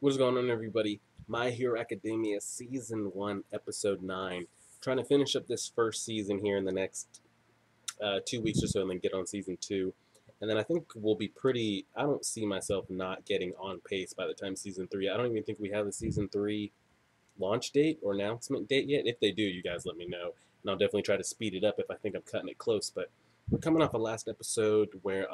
What's going on, everybody? My Hero Academia Season 1, Episode 9. Trying to finish up this first season here in the next 2 weeks or so and then get on Season 2. And then I think we'll be pretty. I don't see myself not getting on pace by the time Season 3. I don't even think we have a Season 3 launch date or announcement date yet. If they do, you guys let me know. And I'll definitely try to speed it up if I think I'm cutting it close. But we're coming off a last episode where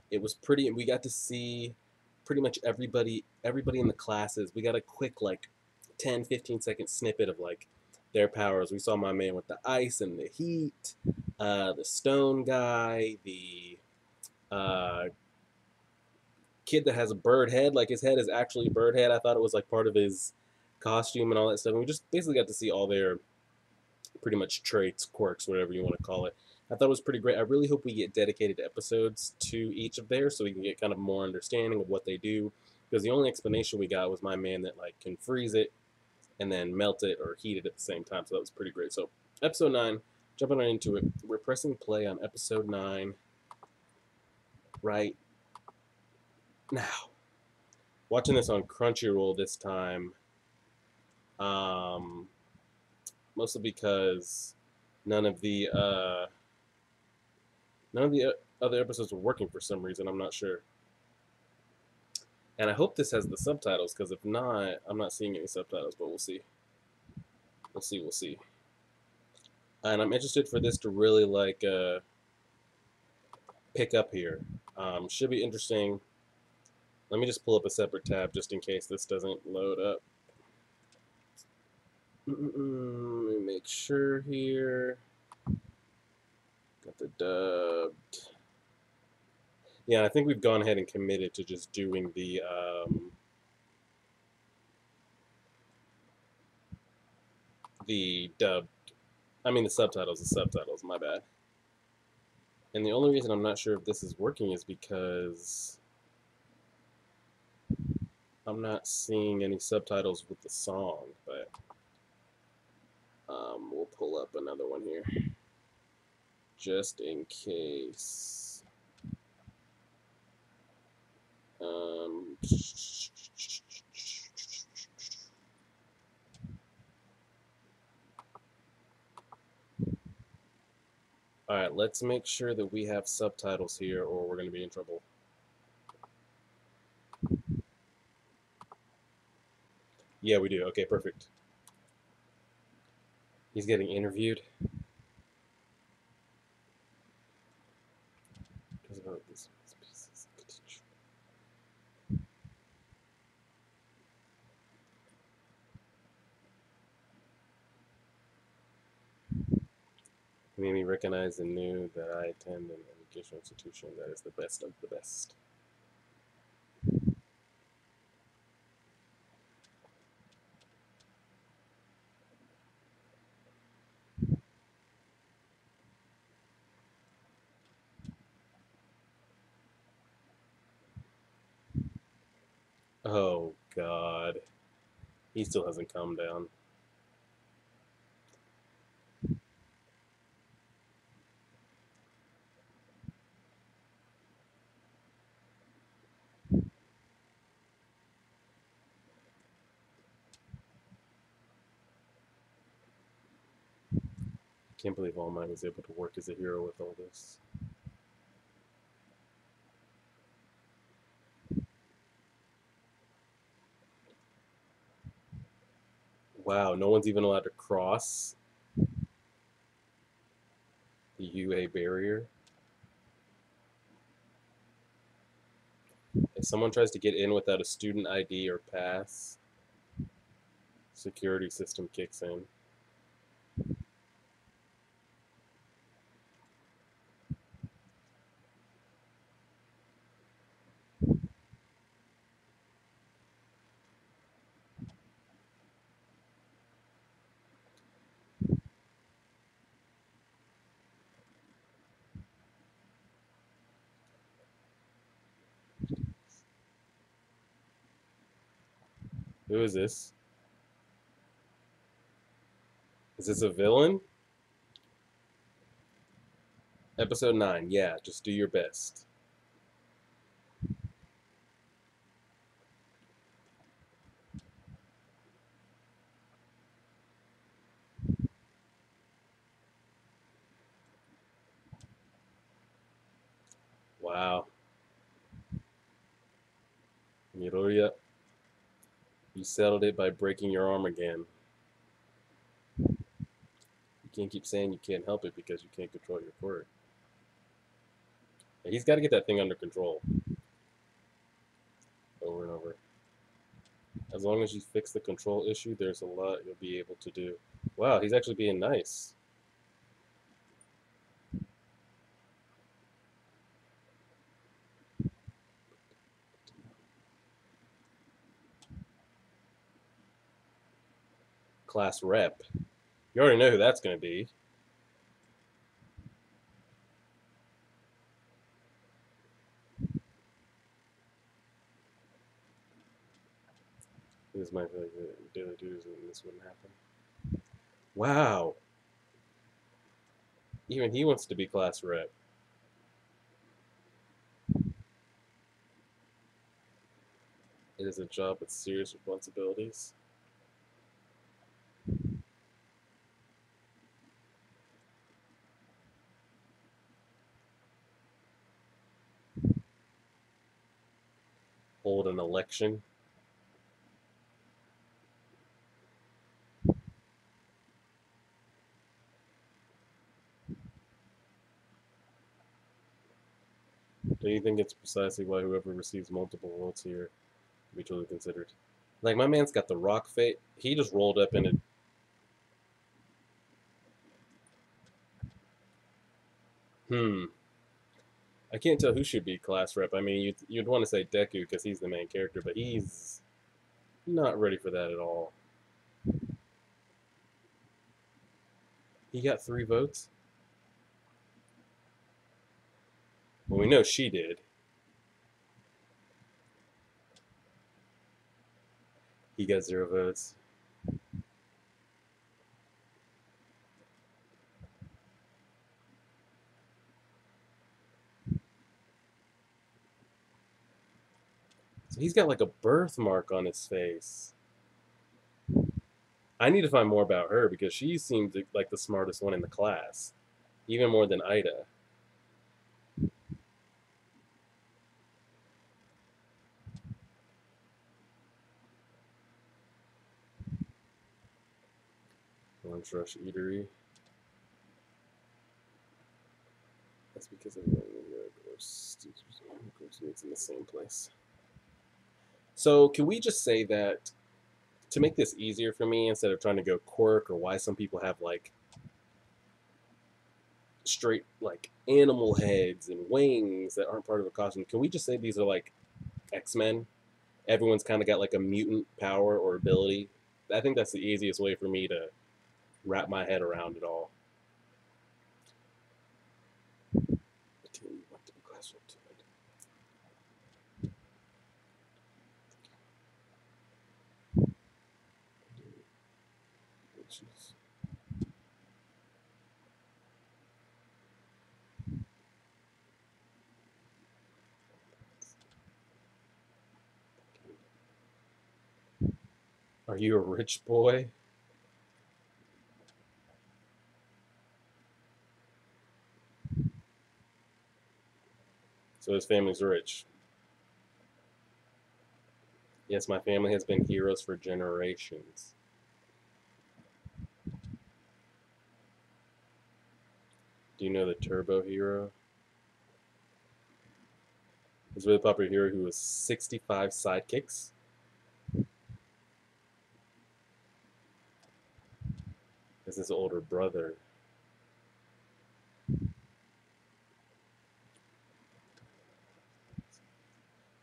it was pretty, and we got to see pretty much everybody in the classes. We got a quick like 10-15 second snippet of like their powers. We saw my man with the ice and the heat, the stone guy, the uh, kid that has a bird head, like his head is actually a bird head. I thought it was like part of his costume and all that stuff, and we just basically got to see all their pretty much traits, quirks, whatever you want to call it. I thought it was pretty great. I really hope we get dedicated episodes to each of theirs so we can get kind of more understanding of what they do. Because the only explanation we got was my man that like can freeze it and then melt it or heat it at the same time. So that was pretty great. So episode 9, jumping right into it. We're pressing play on episode 9 right now. Watching this on Crunchyroll this time, um, mostly because none of the uh, none of the other episodes were working for some reason. I'm not sure. And I hope this has the subtitles, because if not, I'm not seeing any subtitles, but we'll see. We'll see, we'll see. And I'm interested for this to really like pick up here. Should be interesting. Let me just pull up a separate tab just in case this doesn't load up. Let me make sure here. Got the dubbed. Yeah, I think we've gone ahead and committed to just doing the dubbed. I mean the subtitles. The subtitles. My bad. And the only reason I'm not sure if this is working is because I'm not seeing any subtitles with the song, but we'll pull up another one here just in case. Um, all right, let's make sure that we have subtitles here, or we're going to be in trouble. Yeah, we do. Okay, perfect. He's getting interviewed. About these pieces. He made me recognize and knew that I attend an educational institution that is the best of the best. Oh, God. He still hasn't calmed down. I can't believe All Might was able to work as a hero with all this. Wow, no one's even allowed to cross the UA barrier. If someone tries to get in without a student ID or pass, security system kicks in. Who is this? Is this a villain? Episode 9. Yeah, just do your best. Wow. Midoriya, you settled it by breaking your arm again. You can't keep saying you can't help it because you can't control your quirk. He's got to get that thing under control. Over and over. As long as you fix the control issue, there's a lot you'll be able to do. Wow, he's actually being nice. Class rep. You already know who that's going to be. This might be like the daily duties, and this wouldn't happen. Wow. Even he wants to be class rep. It is a job with serious responsibilities. Hold an election. Do you think it's precisely why whoever receives multiple votes here will be truly considered? Like, my man's got the rock fate. He just rolled up in a. I can't tell who should be class rep. I mean, you'd want to say Deku because he's the main character, but he's not ready for that at all. He got 3 votes? Well, we know she did. He got 0 votes. So he's got like a birthmark on his face. I need to find more about her because she seems like the smartest one in the class, even more than Ida. Lunch Rush Eatery. That's because everyone meets in the same place. So can we just say that to make this easier for me, instead of trying to go quirk or why some people have like straight like animal heads and wings that aren't part of a costume, can we just say these are like X-Men? Everyone's kind of got like a mutant power or ability. I think that's the easiest way for me to wrap my head around it all. Are you a rich boy? So his family's rich. Yes, my family has been heroes for generations. Do you know the Turbo Hero? He's a really popular hero who has 65 sidekicks. Is his older brother.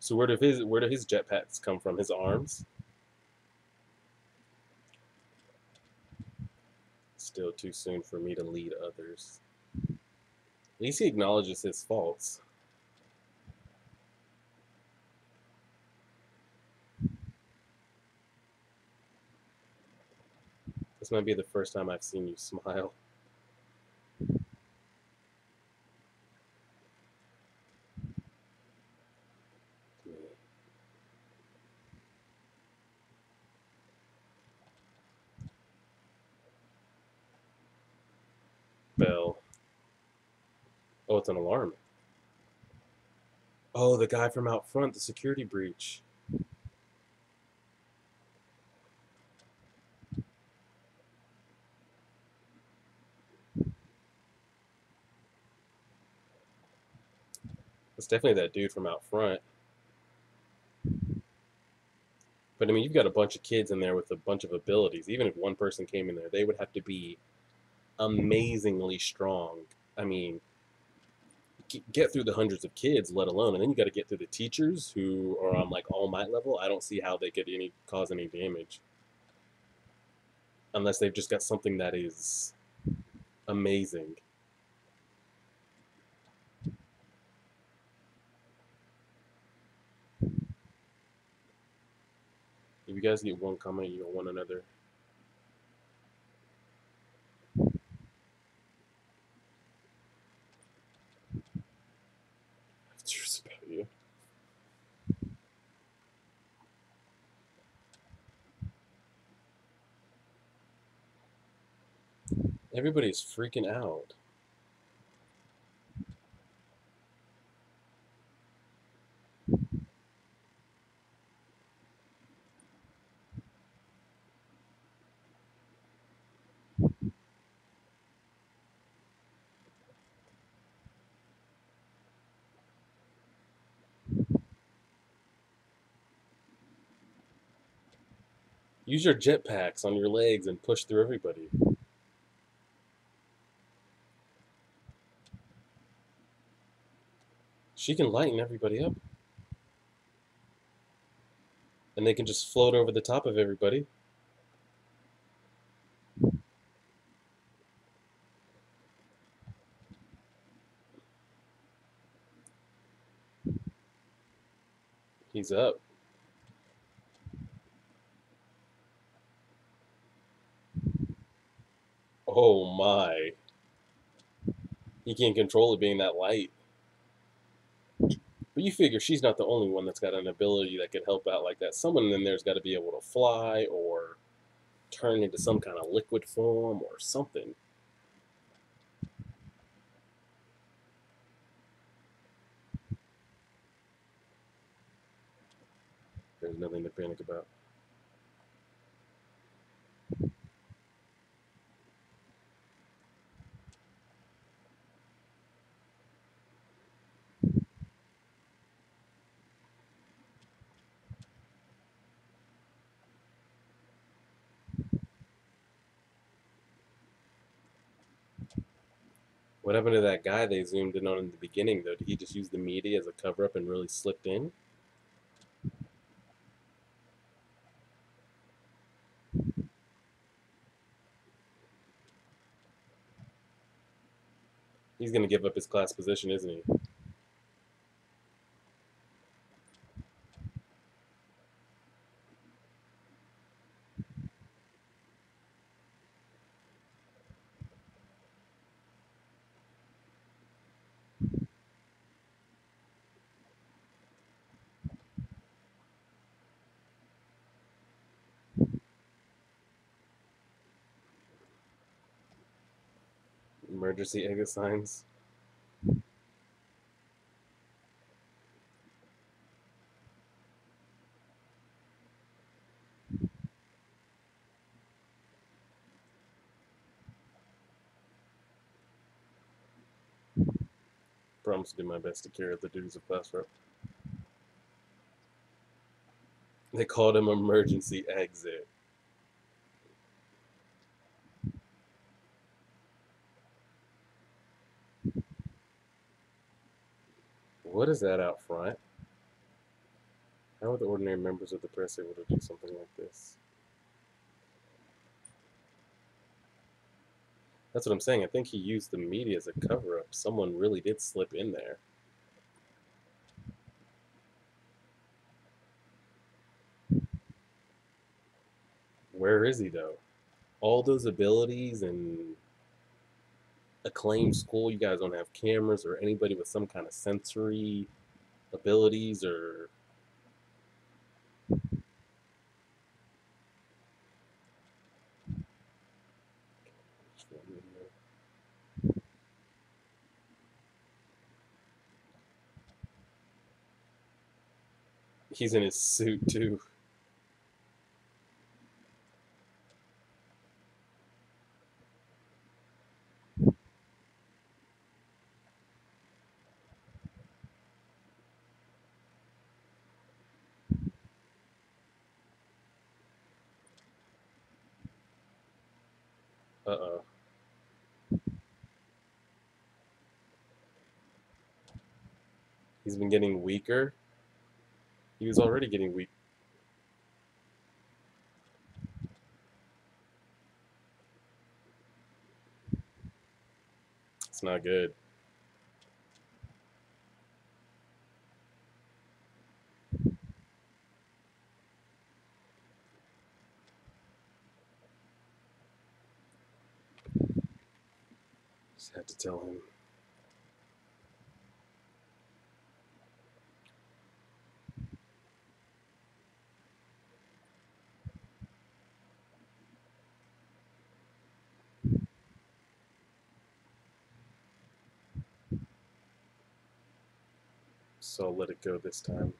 So where do his jetpacks come from? His arms? Still too soon for me to lead others. At least he acknowledges his faults. This might be the first time I've seen you smile. Bell. Oh, it's an alarm. Oh, the guy from out front, the security breach. It's definitely that dude from out front. But I mean, you've got a bunch of kids in there with a bunch of abilities. Even if one person came in there, they would have to be amazingly strong. I mean, get through the hundreds of kids, let alone, and then you got to get through the teachers who are on like All Might level. I don't see how they could cause any damage unless they've just got something that is amazing. If you guys get one comment, you don't want another. Truth about you. Everybody's freaking out. Use your jetpacks on your legs and push through everybody. She can lighten everybody up, and they can just float over the top of everybody. He's up. Oh my. He can't control it being that light. But you figure she's not the only one that's got an ability that could help out like that. Someone in there's got to be able to fly or turn into some kind of liquid form or something. There's nothing to panic about. What happened to that guy they zoomed in on in the beginning, though? Did he just use the media as a cover up and really slipped in? He's going to give up his class position, isn't he? Emergency exit signs. Promise to do my best to carry out the duties of class rep. They called him emergency exit. What is that out front? How are the ordinary members of the press able to do something like this? That's what I'm saying. I think he used the media as a cover up. Someone really did slip in there. Where is he, though? All those abilities and acclaimed school, you guys don't have cameras or anybody with some kind of sensory abilities or. He's in his suit too. Uh-oh. He's been getting weaker. He was already getting weak. It's not good. Just had to tell him. So I'll let it go this time.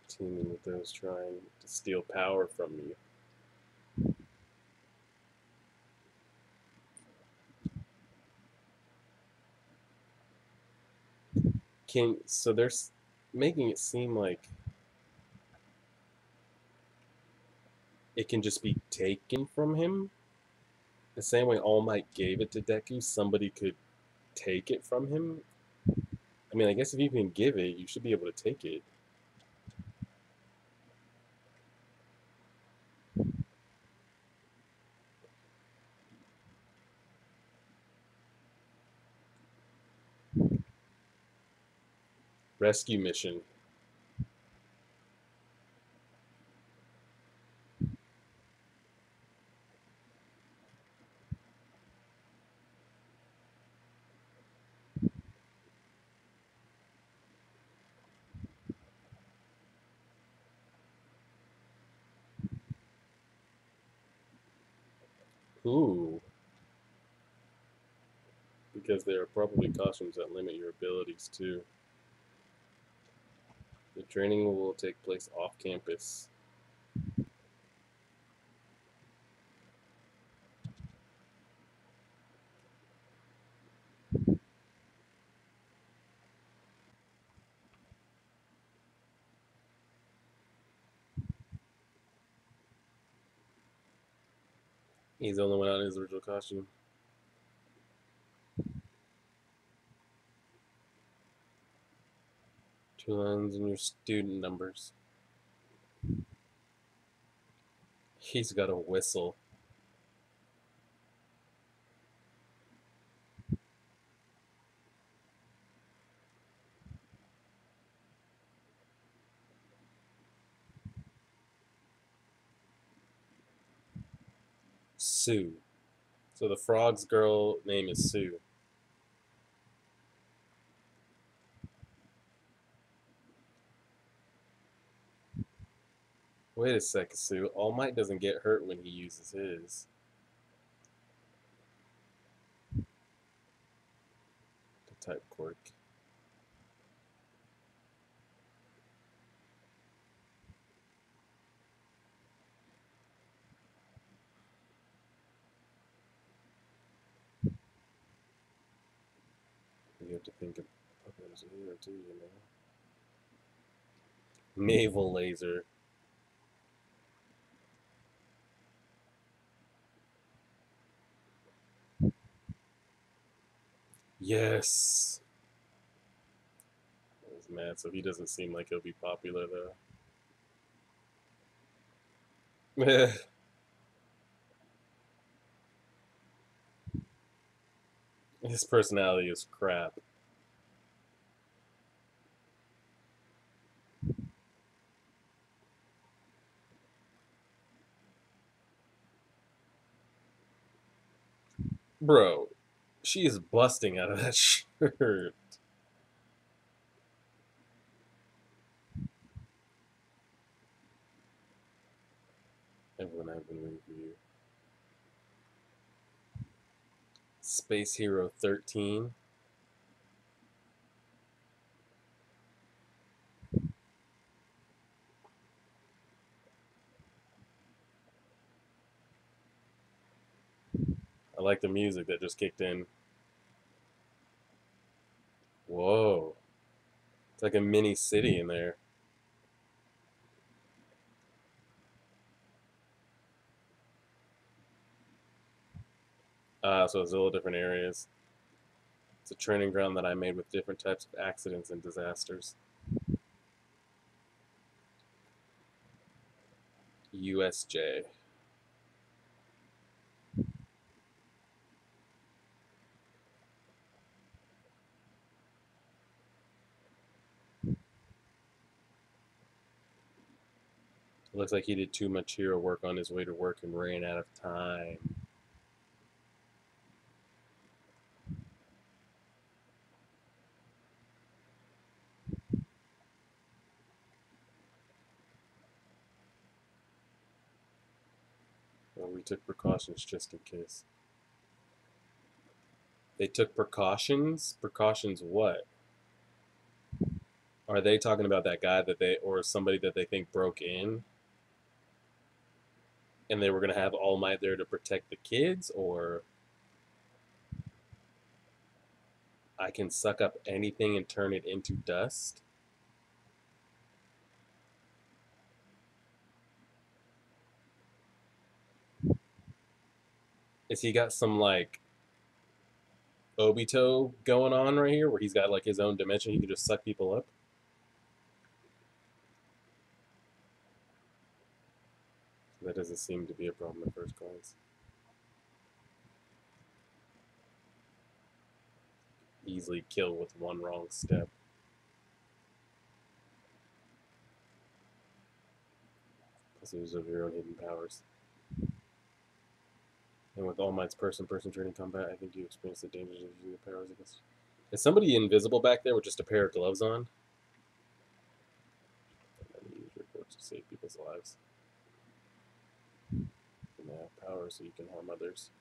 Teaming with those trying to steal power from me. So they're making it seem like it can just be taken from him. The same way All Might gave it to Deku, somebody could take it from him. I mean, I guess if you can give it, you should be able to take it. Rescue mission. Ooh. Because there are probably costumes that limit your abilities too. The training will take place off campus. He's the only one out in his original costume. 2 lines in your student numbers. He's got a whistle. Sue. So the frog's girl name is Sue. Wait a second, Sue. All Might doesn't get hurt when he uses his. The type quirk. You have to think of others here too, you know. Naval laser. Yes. I was mad, so he doesn't seem like he'll be popular though. His personality is crap. Bro, she is busting out of that shirt. Everyone, I've been waiting for you. Space Hero 13. I like the music that just kicked in. Whoa. It's like a mini city in there. So it's all different areas. It's a training ground that I made with different types of accidents and disasters. USJ. It looks like he did too much hero work on his way to work and ran out of time. Well, we took precautions just in case. They took precautions? Precautions what? Are they talking about that guy that they, or somebody that they think broke in and they were going to have All Might there to protect the kids? Or I can suck up anything and turn it into dust? Is he got some like Obito going on right here where he's got like his own dimension? He can just suck people up? That doesn't seem to be a problem at first glance. Easily kill with one wrong step. Plus, use of your own hidden powers. And with All Might's person-person training combat, I think you experience the dangers of using the powers against. Is somebody invisible back there with just a pair of gloves on? Use your force to save people's lives. You can have power so you can harm others.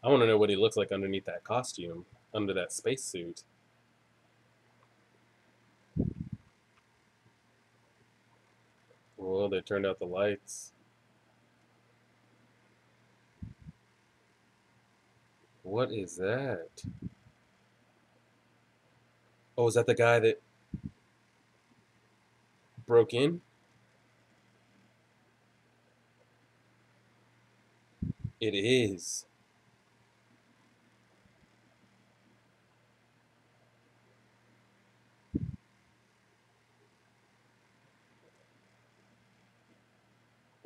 I want to know what he looks like underneath that costume, under that spacesuit. Well, they turned out the lights. What is that? Oh, is that the guy that broke in? It is.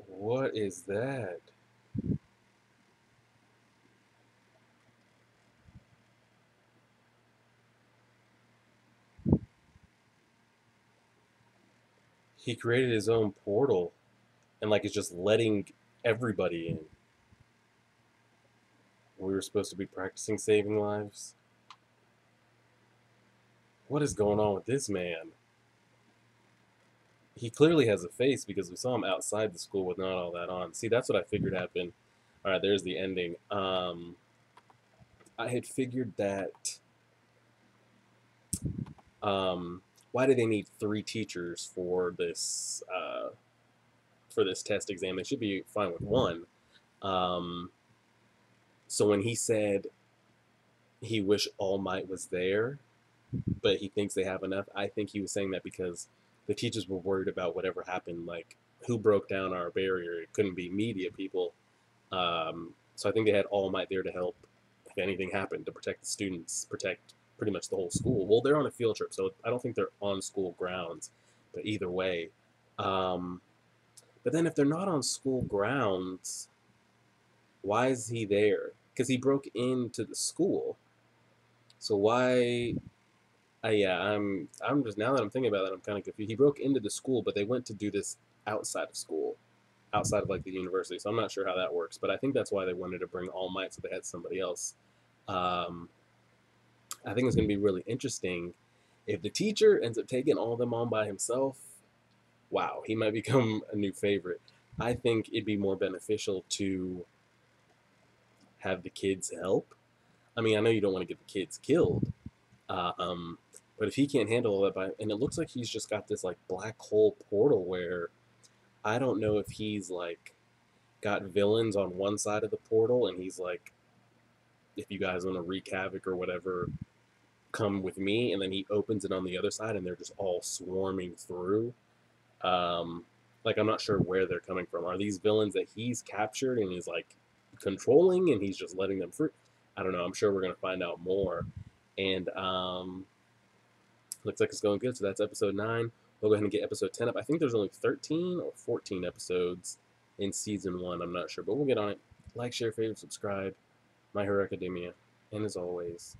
What is that? He created his own portal and like is just letting everybody in. We were supposed to be practicing saving lives. What is going on with this man? He clearly has a face because we saw him outside the school with not all that on. See, that's what I figured happened. All right, there's the ending. I had figured that. Why do they need three teachers for this test exam? They should be fine with one. Um, so when he said he wished All Might was there, but he thinks they have enough, I think he was saying that because the teachers were worried about whatever happened, like who broke down our barrier. It couldn't be media people. So I think they had All Might there to help if anything happened to protect the students, protect pretty much the whole school. Well, they're on a field trip, so I don't think they're on school grounds. But either way, um, but then if they're not on school grounds, why is he there? Because he broke into the school. So why? Yeah, I'm just now that I'm thinking about that, I'm kind of confused. He broke into the school, but they went to do this outside of school, outside of like the university. So I'm not sure how that works, but I think that's why they wanted to bring All Might, so they had somebody else. Um, I think it's going to be really interesting. If the teacher ends up taking all of them on by himself, wow, he might become a new favorite. I think it'd be more beneficial to have the kids help. I mean, I know you don't want to get the kids killed, um, but if he can't handle all that and it looks like he's just got this like black hole portal where I don't know if he's like got villains on one side of the portal and he's like, if you guys want to wreak havoc or whatever, come with me, and then he opens it on the other side and they're just all swarming through. Um, like I'm not sure where they're coming from. Are these villains that he's captured and is like controlling, and he's just letting them free? I don't know. I'm sure we're gonna find out more. And looks like it's going good. So that's episode 9. We'll go ahead and get episode 10 up. I think there's only 13 or 14 episodes in season 1. I'm not sure, but we'll get on it. Like, share, favorite, subscribe. My Hero Academia. And as always,